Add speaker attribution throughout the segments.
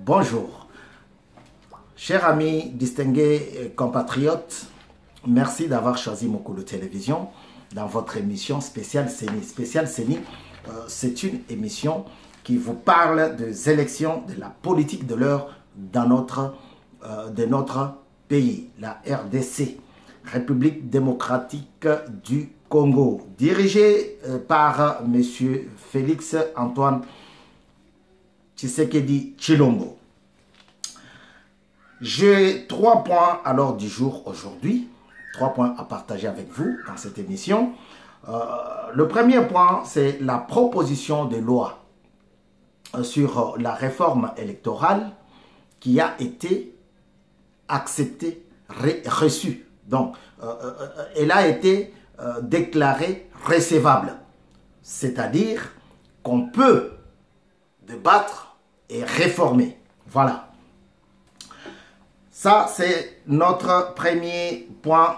Speaker 1: bonjour. Chers amis, distingués compatriotes, merci d'avoir choisi Mokolo Télévision dans votre émission Spéciale CENI. Spéciale CENI, c'est une émission qui vous parle des élections, de la politique de l'heure dans notre pays, la RDC, République démocratique du Congo, dirigée par M. Félix Antoine Tshisekedi Tshilombo. J'ai 3 points à l'ordre du jour aujourd'hui, 3 points à partager avec vous dans cette émission. Le premier point, c'est la proposition de loi sur la réforme électorale qui a été acceptée, reçue. Donc, elle a été déclarée recevable. C'est-à-dire qu'on peut débattre et réformer. Voilà. Ça, c'est notre premier point.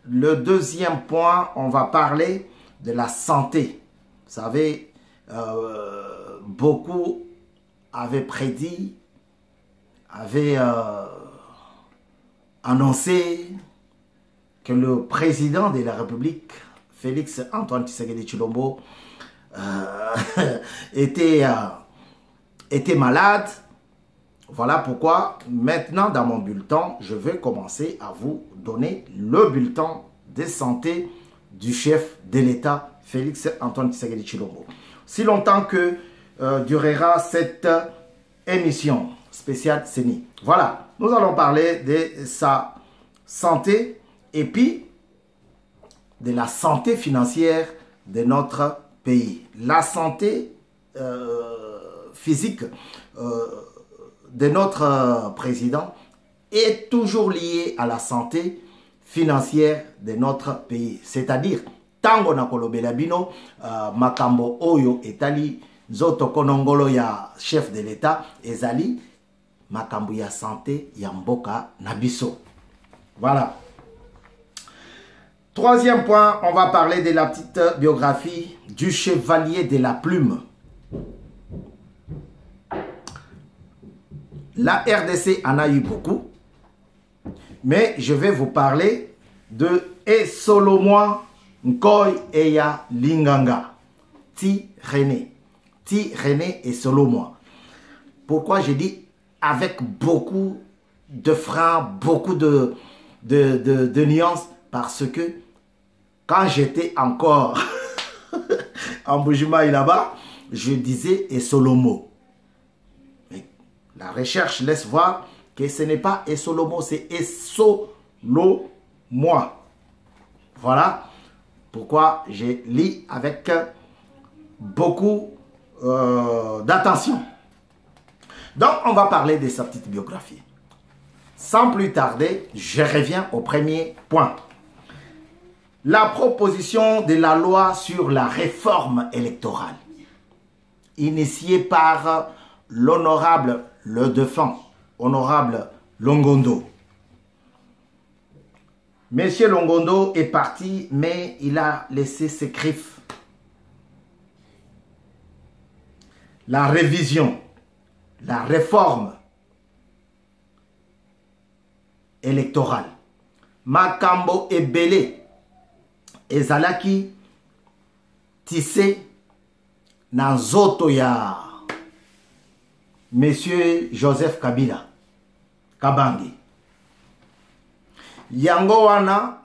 Speaker 1: Le deuxième point, on va parler de la santé. Vous savez, beaucoup avaient prédit, avaient annoncé que le président de la République, Félix Antoine Tshisekedi Tshilombo, était malade. Voilà pourquoi maintenant dans mon bulletin, je vais commencer à vous donner le bulletin de santé du chef de l'État, Félix Antoine Tshisekedi Tshilombo. Si longtemps que durera cette émission spéciale CENI. Voilà, nous allons parler de sa santé et puis de la santé financière de notre pays. La santé physique de notre président est toujours liée à la santé financière de notre pays. C'est-à-dire, tango na kolobela bino makambo oyo etali zoto konongolo ya chef de l'État ezali makambo ya santé ya mboka na biso. Voilà. Troisième point, on va parler de la petite biographie du chevalier de la plume. La RDC en a eu beaucoup, mais je vais vous parler de Esolomoa Nkoy Eya Linganga, Ti René et Solomoa. Pourquoi j'ai dit avec beaucoup de freins, beaucoup de nuances? Parce que quand j'étais encore en Bujumaï là-bas, je disais Esolomo. La recherche laisse voir que ce n'est pas Esolomo, c'est Esolomoa. Voilà pourquoi j'ai lu avec beaucoup d'attention. Donc, on va parler de sa petite biographie. Sans plus tarder, je reviens au premier point. La proposition de la loi sur la réforme électorale, initiée par l'honorable, le défunt, honorable Longondo. Monsieur Longondo est parti, mais il a laissé ses griffes. La révision, la réforme électorale. Makambo ebele ezalaki tissé na nzoto ya Monsieur Joseph Kabila Kabangi. Yango wana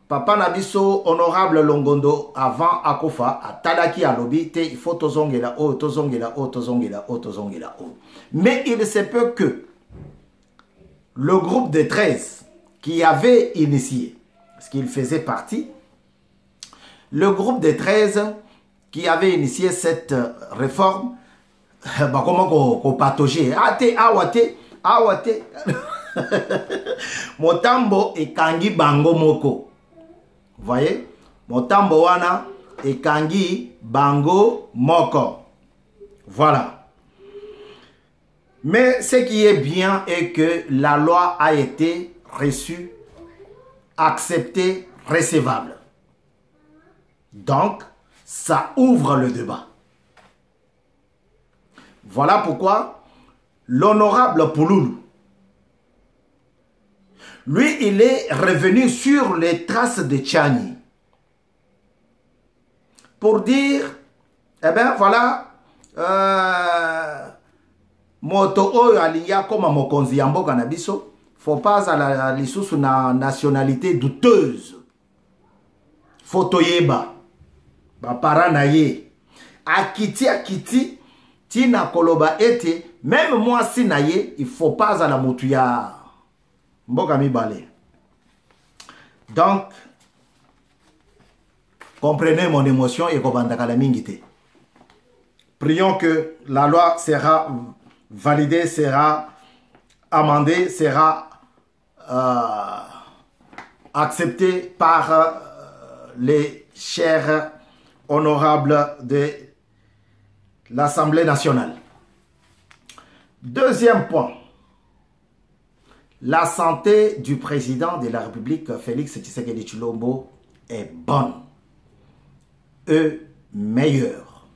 Speaker 1: papa na biso honorable Longondo avant akofa atalaki alobi te il faut tozongela o tozongela o tozongela o tozongela o. Mais il se peut que le groupe de 13 qui avait initié, parce qu'il faisait partie, le groupe de 13 qui avait initié cette réforme, bah comment qu'on patauger, awate, motambo et kangi bango moko. Vous voyez, motambo wana et kangi bango moko. Voilà. Mais ce qui est bien est que la loi a été reçue, acceptée, recevable. Donc, ça ouvre le débat. Voilà pourquoi l'honorable Pouloulou. Lui, il est revenu sur les traces de Tchani pour dire, eh bien voilà, moto oyo aliya comme mokonzi yambo kanabiso, faut pas à la lisusu na nationalité douteuse. Faut toyeba, ba paranaye, akiti, tina koloba ete, même moi si naye, il faut pas à la motuya. Mboka mi balé. Donc, comprenez mon émotion et kobandaka la mingite. Prions que la loi sera validée, sera amendée, sera acceptée par les chers honorables de l'Assemblée nationale. Deuxième point. La santé du président de la République, Félix Tshisekedi Tshilombo, est bonne. Meilleure.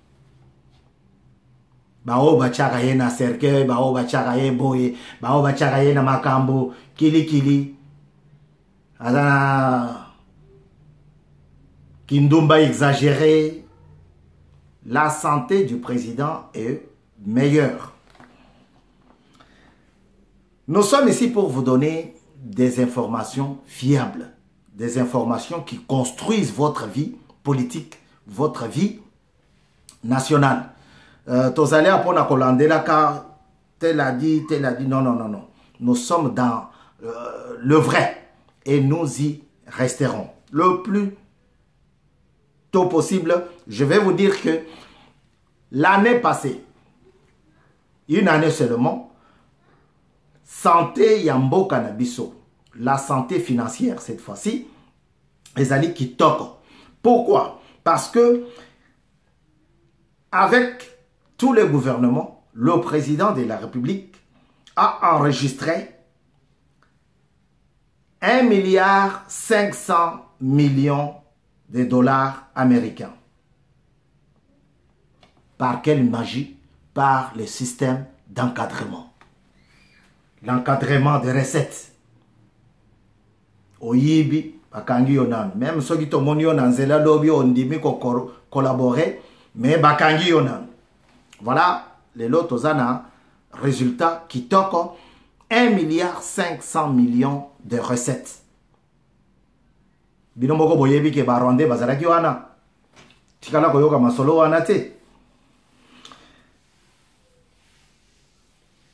Speaker 1: Bao bachaka ye na cercueil, bao bachaka ye boye, bao bachaka ye na makambo, kili. Azana Kindumba exagéré. La santé du président est meilleure. Nous sommes ici pour vous donner des informations fiables, des informations qui construisent votre vie politique, votre vie nationale. Tozali apona kolandela car tel a dit, non. Nous sommes dans le vrai et nous y resterons. Le plus tôt possible, je vais vous dire que l'année passée, une année seulement, santé yambo canabiso, la santé financière cette fois-ci, les alliés qui toquent. Pourquoi? Parce que avec tous les gouvernements, le président de la République a enregistré 1,5 milliard de dollars américains. Par quelle magie? Par le système d'encadrement. L'encadrement des recettes. Oyibi, bakangi yonan. Même ceux qui ont moni yonan, zela lobi ondimi ko collaborer, mais bakangi yonan. Voilà les lots ozana résultat qui toque 1,5 milliard de recettes. Binomoko boyebi ke baronde bazaraki wana. Tikala koyoka masolo wana te.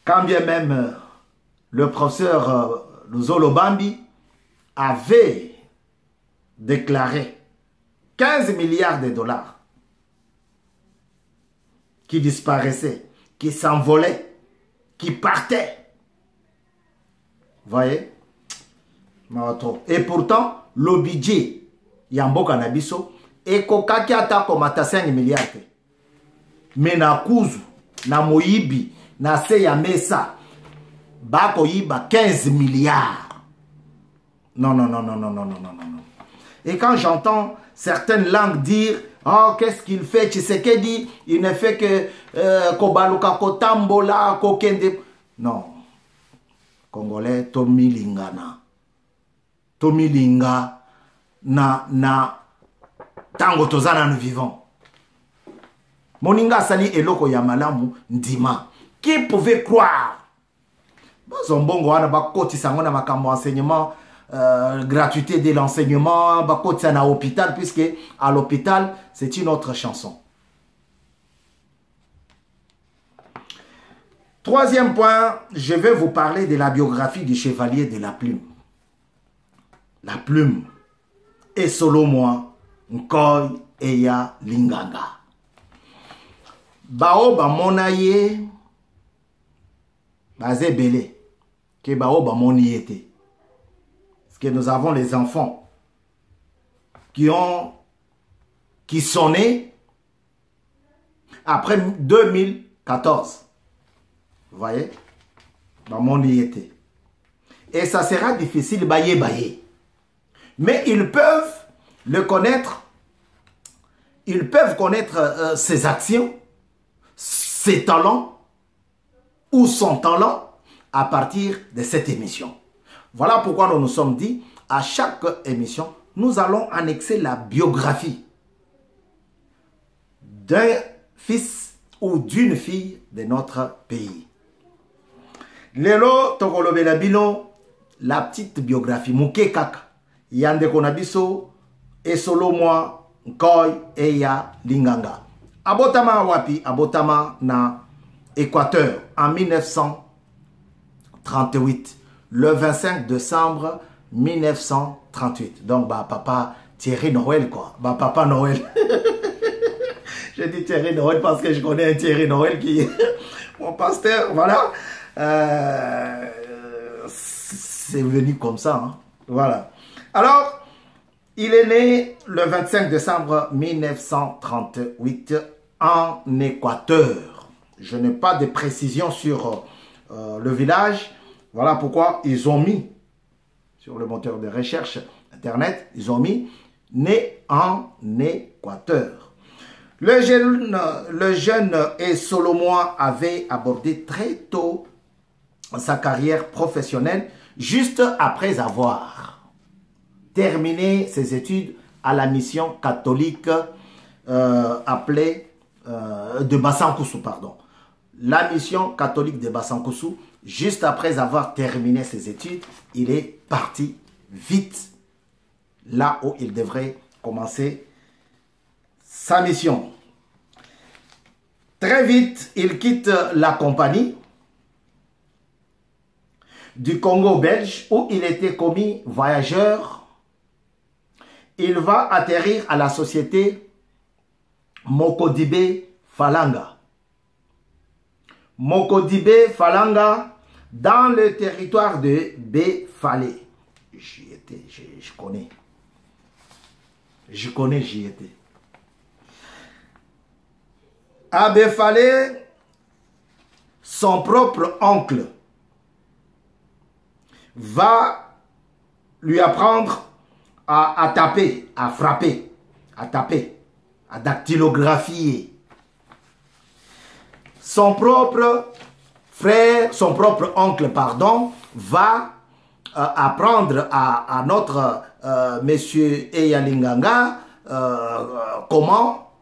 Speaker 1: Quand bien même le professeur Luzolo Bambi avait déclaré 15 milliards de dollars qui disparaissaient, qui s'envolaient, qui partaient. Vous voyez? Et pourtant, le budget Yambo Kanabiso est kokaki ata komata 5 milliards. Mais na kuzu, na moyibi, na se ya mesa, bako yiba 15 milliards. Non. Et quand j'entends certaines langues dire, oh, qu'est-ce qu'il fait? Tshisekedi, il ne fait que Kobaluka Kotambola, Kokende. Non. Congolais, Tomi Lingana. Tomi Linga, na tango tozana nous vivons. Moninga sali eloko ya malamu ndima. Qui pouvait croire? Zombongo wana bakoti sangona makambo enseignement, gratuité de l'enseignement, bakoti na hôpital, puisque à l'hôpital, c'est une autre chanson. Troisième point, je vais vous parler de la biographie du chevalier de la plume. La plume. Et solo moi, Nkoy Eya Linganga. Bao ba monaye, bazé belé, que bao ba moniété. Parce que nous avons les enfants qui sont nés après 2014. Vous voyez? Ba moniété. Et ça sera difficile, baye. Mais ils peuvent le connaître, ils peuvent connaître ses actions, ses talents, ou son talent à partir de cette émission. Voilà pourquoi nous nous sommes dit, à chaque émission, nous allons annexer la biographie d'un fils ou d'une fille de notre pays. Lelo tokolobe la bino, la petite biographie, Muke Kaka, Yande Konabiso, Esolo Moi, Nkoy, Eya, Linganga. Abotama wapi, abotama na Équateur en 1938, le 25 décembre 1938. Donc, bah, papa Thierry Noël, quoi. Bah, papa Noël. Je dis Thierry Noël parce que je connais un Thierry Noël qui est mon pasteur, voilà. C'est venu comme ça, hein. Voilà. Alors, il est né le 25 décembre 1938 en Équateur. Je n'ai pas de précision sur le village. Voilà pourquoi ils ont mis sur le moteur de recherche internet, ils ont mis né en Équateur. Le jeune Solomois avait abordé très tôt sa carrière professionnelle juste après avoir terminé ses études à la mission catholique appelée de Bassankusu, pardon. La mission catholique de Bassankusu, juste après avoir terminé ses études, il est parti vite là où il devrait commencer sa mission. Très vite, il quitte la compagnie du Congo belge où il était commis voyageur. Il va atterrir à la société Mokodibé Falanga. Mokodibé Falanga dans le territoire de Befalé. J'y étais, je connais. Je connais, j'y étais. À Befalé, son propre oncle va lui apprendre à taper, à frapper, à taper, à dactylographier. Son propre frère, son propre oncle, pardon, va apprendre à notre monsieur Eyalinganga comment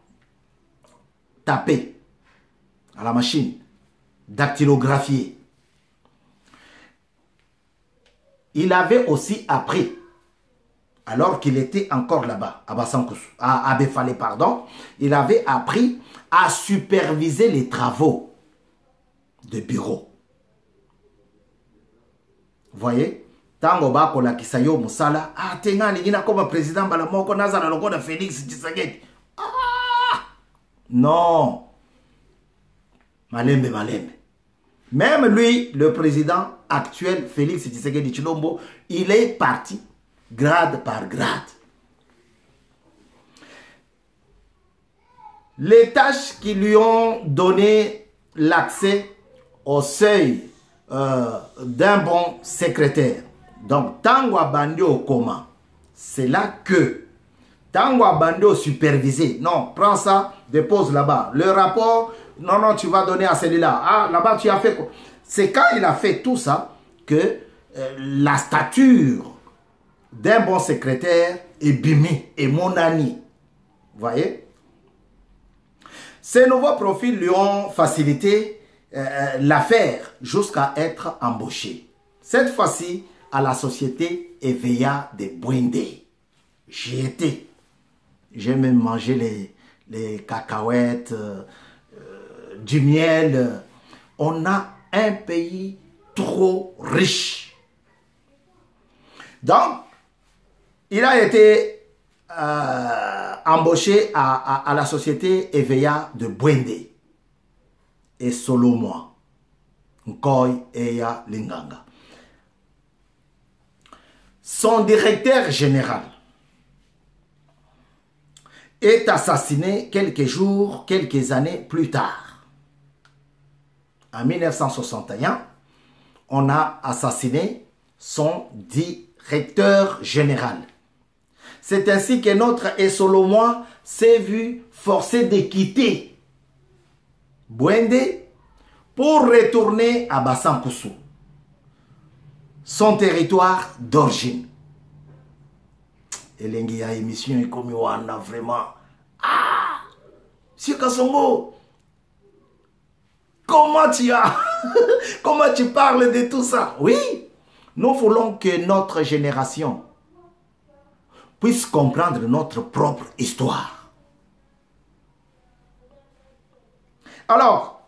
Speaker 1: taper à la machine, dactylographier. Il avait aussi appris, alors qu'il était encore là-bas, à Bassankusu, à Befalé, pardon, il avait appris à superviser les travaux de bureau. Vous voyez? Tango ba kola kisayo musala, ah tenga lingina comme président balamoko nazala loko na Félix Tshisekedi. Non. Malembe, malembe. Même lui, le président actuel, Félix Tshisekedi Tshilombo, il est parti grade par grade. Les tâches qui lui ont donné l'accès au seuil d'un bon secrétaire. Donc, Tango Bandio Koma, c'est là que Tango Bandio supervisé. Non, prends ça, dépose là-bas. Le rapport, non, non, tu vas donner à celui-là. Ah, là-bas, tu as fait quoi? C'est quand il a fait tout ça que la stature d'un bon secrétaire est bimé, et mon ami. Vous voyez? Ces nouveaux profils lui ont facilité l'affaire jusqu'à être embauché. Cette fois-ci, à la société Eveya de Bwende. J'y étais. J'ai même mangé les cacahuètes, du miel. On a un pays trop riche. Donc, il a été embauché à la société Eveya de Bwende. Et Solomois, Nkoy, Eya, Linganga. Son directeur général est assassiné quelques années plus tard. En 1961, on a assassiné son directeur général. C'est ainsi que notre Solomois s'est vu forcé de quitter Bwende pour retourner à Basankusu, son territoire d'origine. Et l'engia émission est comme on a vraiment. Ah, Monsieur Kasongo, comment tu as, comment tu parles de tout ça? Oui, nous voulons que notre génération puisse comprendre notre propre histoire. Alors,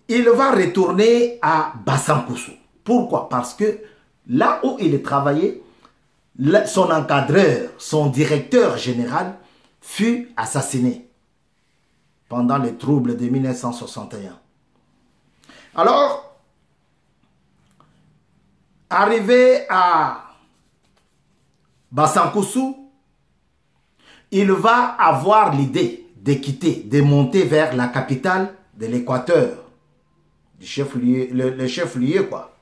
Speaker 1: il va retourner à Basankusu. Pourquoi? Parce que là où il travaillait, son encadreur, son directeur général fut assassiné pendant les troubles de 1961. Alors, arrivé à Basankusu, il va avoir l'idée de quitter, de monter vers la capitale de l'Équateur, le chef-lieu quoi.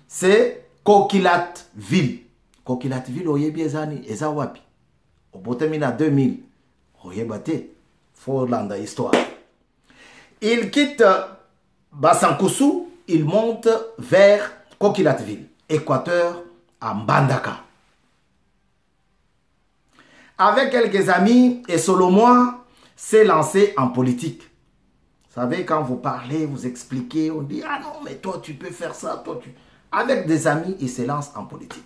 Speaker 1: C'est Coquilatville. Coquilatville, oyebi ezani, eza wapi. Au botemina 2000, oyebate, faut landa histoire. Il quitte Basankusu, il monte vers Coquilatville, Équateur, à Mbandaka. Avec quelques amis, et Solomon s'est lancé en politique. Vous savez, quand vous parlez, vous expliquez, on dit, ah non, mais toi, tu peux faire ça, toi, tu... Avec des amis, il se lance en politique.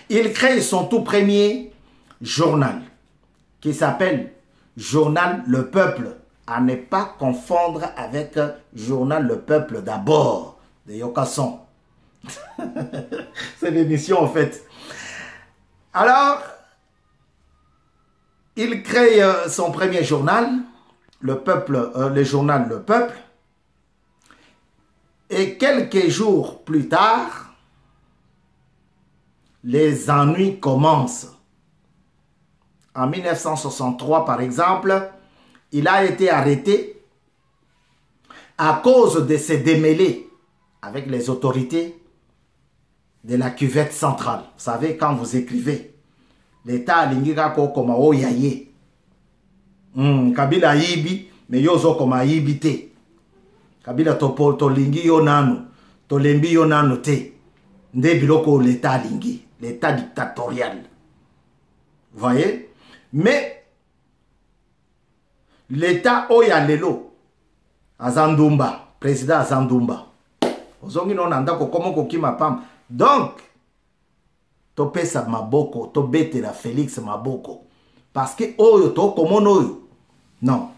Speaker 1: Il crée son tout premier journal, qui s'appelle Journal Le Peuple, à ne pas confondre avec Journal Le Peuple d'abord, de Yokasson. C'est l'émission, en fait. Alors, il crée son premier journal, le journal Le Peuple, et quelques jours plus tard, les ennuis commencent. En 1963, par exemple, il a été arrêté à cause de ses démêlés avec les autorités de la cuvette centrale. Vous savez, quand vous écrivez, l'État alingiga ko koma oyaye. Kabila yibi, mais yozo koma yibite. Kabila to lingi yo nanu, to lembi yo nanu te. Nde biloko l'État alingi, l'État dictatorial. Vous voyez? Mais l'État oyalelo, Azandumba, président Azandumba. Ozongi non anda ko komo ko kima pam. Donc, to pesa maboko, to bete la Félix maboko. Parce que oyo to komono oyo. Non.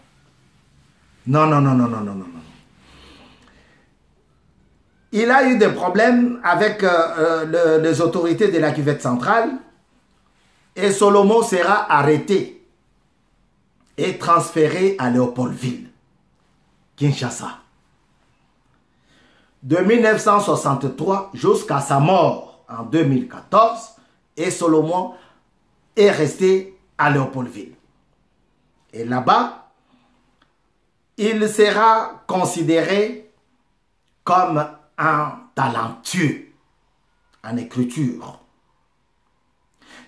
Speaker 1: Non, non, non, non, non, non, non. Il a eu des problèmes avec les autorités de la cuvette centrale et Solomon sera arrêté et transféré à Léopoldville, Kinshasa. De 1963 jusqu'à sa mort en 2014, et Solomon est resté à Léopoldville. Et là-bas, il sera considéré comme un talentueux en écriture.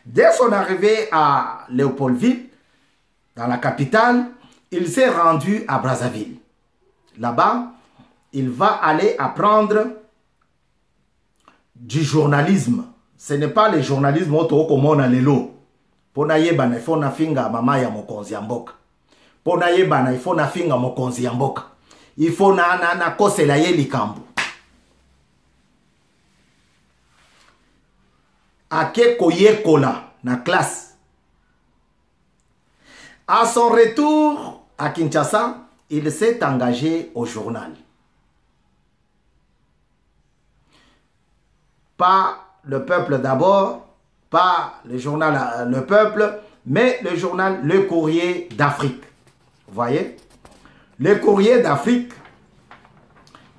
Speaker 1: Dès son arrivée à Léopoldville, dans la capitale, il s'est rendu à Brazzaville. Là-bas, il va aller apprendre du journalisme. Ce n'est pas le journalisme comme on a lelo. Pona yebana il faut na finga mama ya mokonzi ya mboka. Pona yebana il faut na finga mokonzi ya mboka. Il faut na kosela ye likambo. Ake koyekola na classe. À son retour à Kinshasa, il s'est engagé au journal. Pas Le Peuple d'abord, pas le journal Le Peuple, mais le journal Le Courrier d'Afrique. Vous voyez? Le Courrier d'Afrique,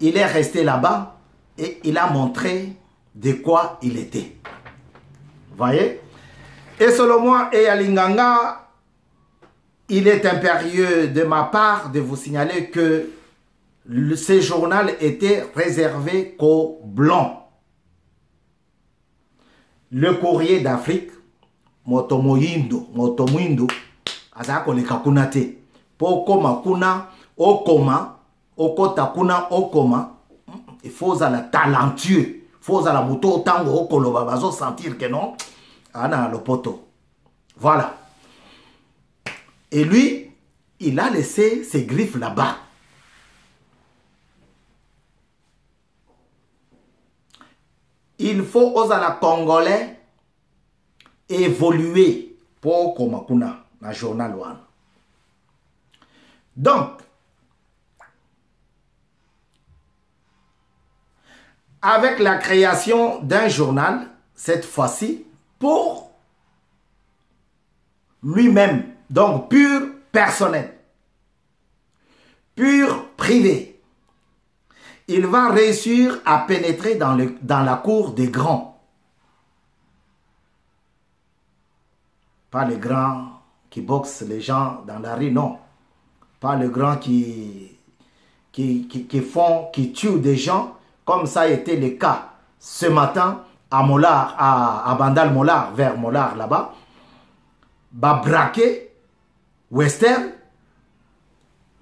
Speaker 1: il est resté là-bas et il a montré de quoi il était. Vous voyez? Et Solomon et Alinganga, il est impérieux de ma part de vous signaler que ce journal était réservé qu'aux Blancs. Le Courrier d'Afrique, Motomoyindo, azako le kakunate. Poko makuna, au coma, au kotakuna au coma, il faut la talentueux, il faut la moto tango au koloba bazo sentir que non, ana le poteau. Voilà. Et lui, il a laissé ses griffes là-bas. Il faut aux la Congolais évoluer pour Komakuna, dans journal one. Donc, avec la création d'un journal, cette fois-ci, pour lui-même, donc pur personnel, pur privé, il va réussir à pénétrer dans la cour des grands. Pas les grands qui boxent les gens dans la rue, non. Pas les grands qui tuent des gens, comme ça a été le cas ce matin à Molar, à Bandal Molar, vers Molar là-bas. Ba braqué, Western,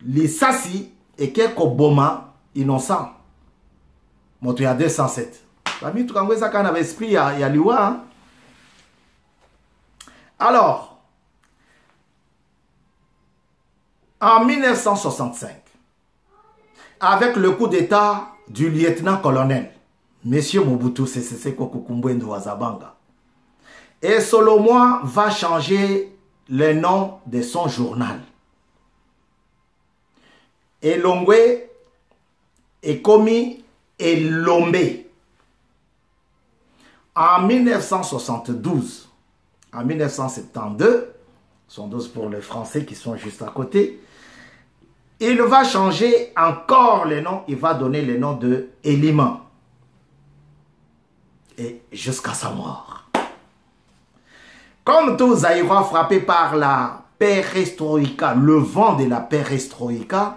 Speaker 1: les sassi et quelques boma innocents. Moto ya 207. Bami tout comme ça quand on avait esprit il y a liwa. Alors, en 1965, avec le coup d'état du lieutenant-colonel, Monsieur Mobutu Sese Seko Kukumbwendo Wazabanga, et Solomon va changer le nom de son journal. Elongwe est commis Elombe. En 1972, en 1972, 112 pour les Français qui sont juste à côté, il va changer encore le nom, il va donner le nom de Elima. Et jusqu'à sa mort. Comme tous Zaïrois frappés par la perestroïka, le vent de la perestroïka,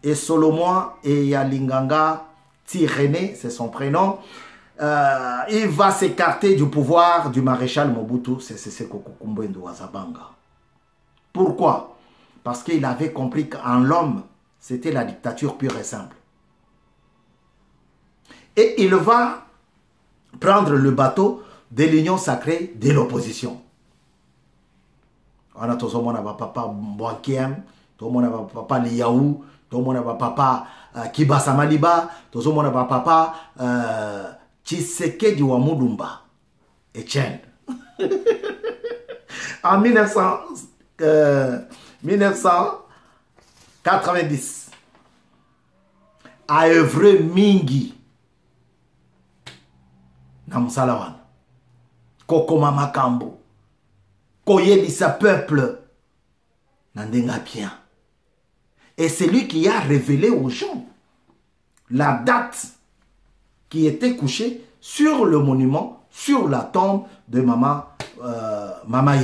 Speaker 1: et Solomon et Yalinganga Tirene, c'est son prénom, il va s'écarter du pouvoir du maréchal Mobutu Sese Seko Kukumbwendo Wazabanga. Pourquoi? Parce qu'il avait compris qu'en l'homme, c'était la dictature pure et simple. Et il va prendre le bateau de l'union sacrée de l'opposition. On a tout le monde a papa Mbwankiem, tout le monde a papa Liaou, tout le monde a papa Kibasa Maliba, tout le monde a papa Tshisekedi Wamudumba, Etienne. En 1990, à œuvrer Mingi, Namusalawan, Kokoma Makambo, Koyebisa peuple, Nandenga bien. Et c'est lui qui a révélé aux gens la date qui était couchée sur le monument, sur la tombe de Mama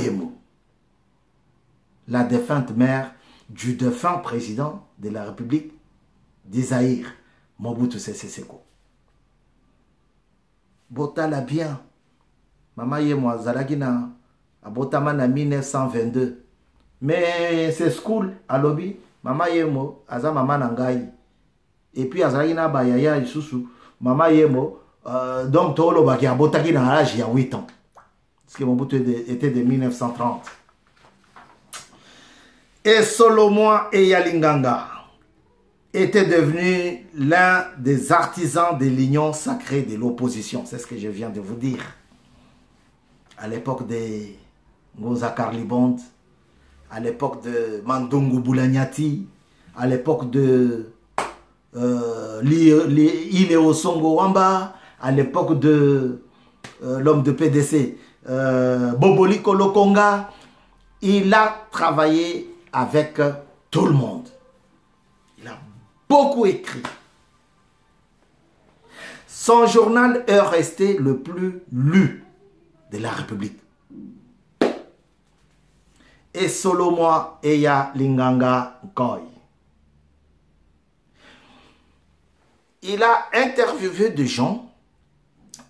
Speaker 1: Yemo, la défunte mère du défunt président de la République d'Isaïr, Mobutu Sese Seko. Botala bien. Mama Yemo Zalagina a Botaman en 1922. Mais c'est school à lobby. Mama Yemo aza mama nangai. Et puis Azalagina Bayaya Isusu. Mama Yemo donc Tolo Baki a Botaki dans l'âge il y a 8 ans. Parce que Mobutu était de 1930. Et Solomon et Yalinganga était devenu l'un des artisans de l'union sacrée de l'opposition. C'est ce que je viens de vous dire. À l'époque de Ngoza Karlibond, à l'époque de Mandungu Boulanyati, à l'époque de Ileo Songo Wamba, à l'époque de l'homme de PDC, Boboli Kolokonga, il a travaillé avec tout le monde. Il a beaucoup écrit. Son journal est resté le plus lu de la République. Et Solomon Eya Linganga Ngoy. Il a interviewé des gens.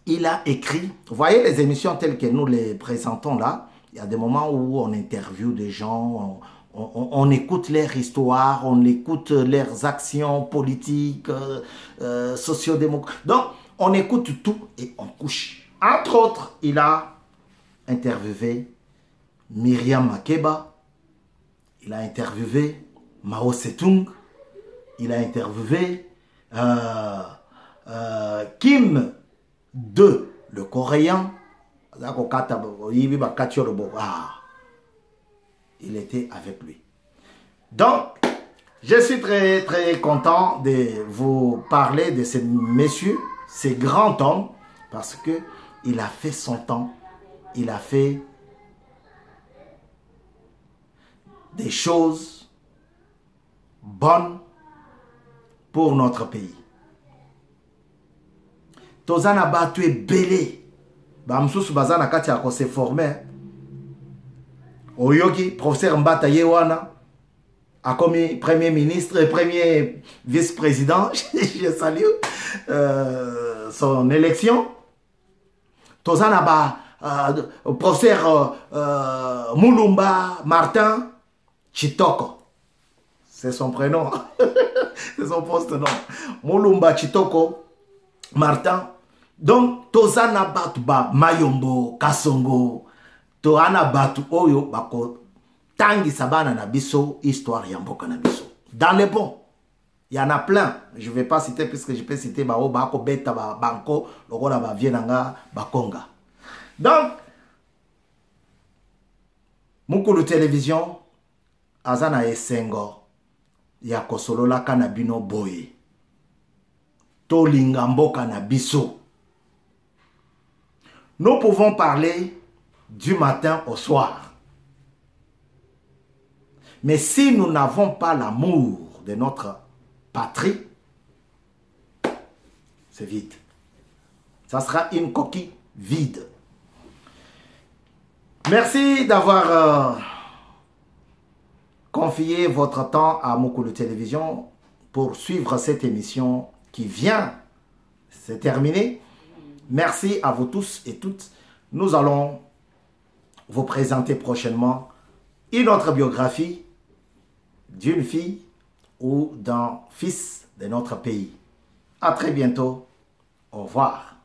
Speaker 1: Il a écrit. Vous voyez les émissions telles que nous les présentons là. Il y a des moments où on interviewe des gens, On écoute leur histoire, on écoute leurs actions politiques, sociodémocratiques. Donc, on écoute tout et on couche. Entre autres, il a interviewé Myriam Makeba, il a interviewé Mao Tse-tung, il a interviewé Kim II, le Coréen. Il était avec lui. Donc, je suis très très content de vous parler de ce monsieur, ce grand homme, parce que il a fait son temps, il a fait des choses bonnes pour notre pays. Tozana batu ebele, ba msusu bazana kati ya ko se former. Oyoki, professeur Mbata Yewana, a commis premier ministre et premier vice-président. Je salue son élection. Tozana ba professeur Mulumba Martin Chitoko. C'est son prénom. C'est son poste-nom. Mulumba Chitoko Martin. Donc, Tozana batu ba Mayombo, Kasongo, Toana batu oyo bako tangi sabana na biso, histoire yamboka na biso. Dans les bons, il y en a plein. Je ne vais pas citer puisque je peux citer bao bako beta ba banko, lokola ba vienanga ba konga. Donc, Mukulu télévision, azana esengo, ya kosolola kanabino boye. Tolinga mboka na biso. Nous pouvons parler du matin au soir. Mais si nous n'avons pas l'amour de notre patrie, c'est vide. Ça sera une coquille vide. Merci d'avoir confié votre temps à Mukulu Télévision pour suivre cette émission qui vient se terminer. Merci à vous tous et toutes. Nous allons vous présenter prochainement une autre biographie d'une fille ou d'un fils de notre pays. À très bientôt. Au revoir.